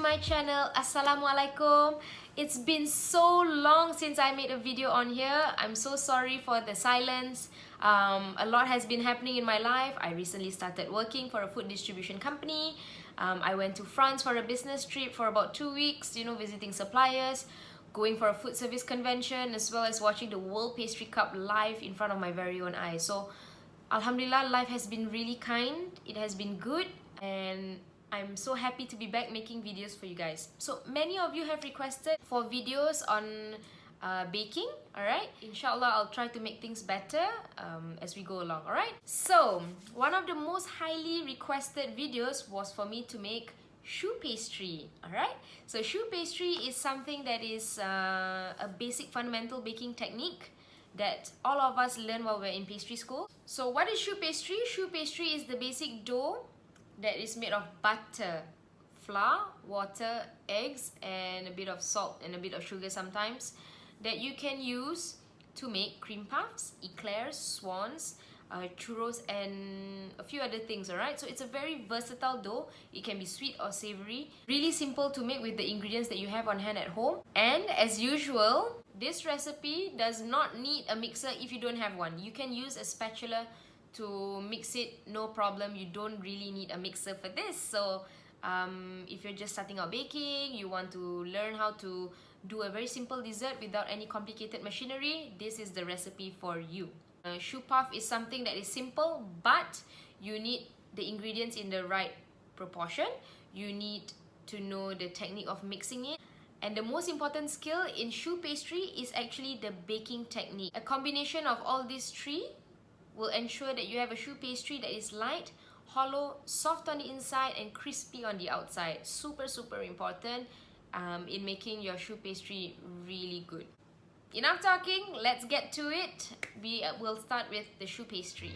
my channel. Assalamualaikum. It's been so long since I made a video on here. I'm so sorry for the silence. A lot has been happening in my life. I recently started working for a food distribution company. I went to France for a business trip for about 2 weeks, visiting suppliers, going for a food service convention, as well as watching the World Pastry Cup live in front of my very own eyes. So Alhamdulillah, life has been really kind. It has been good, and I'm so happy to be back making videos for you guys. So many of you have requested for videos on baking, alright? Inshallah, I'll try to make things better as we go along, alright? So, one of the most highly requested videos was for me to make choux pastry, alright? So choux pastry is something that is a basic fundamental baking technique that all of us learn while we're in pastry school. So what is choux pastry? Choux pastry is the basic dough that is made of butter, flour, water, eggs, and a bit of salt and a bit of sugar sometimes, that you can use to make cream puffs, eclairs, swans, churros, and a few other things, alright? So it's a very versatile dough. It can be sweet or savory. Really simple to make with the ingredients that you have on hand at home. And as usual, this recipe does not need a mixer if you don't have one. You can use a spatula to mix it, no problem. You don't really need a mixer for this. So if you're just starting out baking, you want to learn how to do a very simple dessert without any complicated machinery, this is the recipe for you. Choux puff is something that is simple, but you need the ingredients in the right proportion. You need to know the technique of mixing it. And the most important skill in choux pastry is actually the baking technique. A combination of all these three will ensure that you have a choux pastry that is light, hollow, soft on the inside, and crispy on the outside. Super, super important in making your choux pastry really good. Enough talking, let's get to it. We will start with the choux pastry.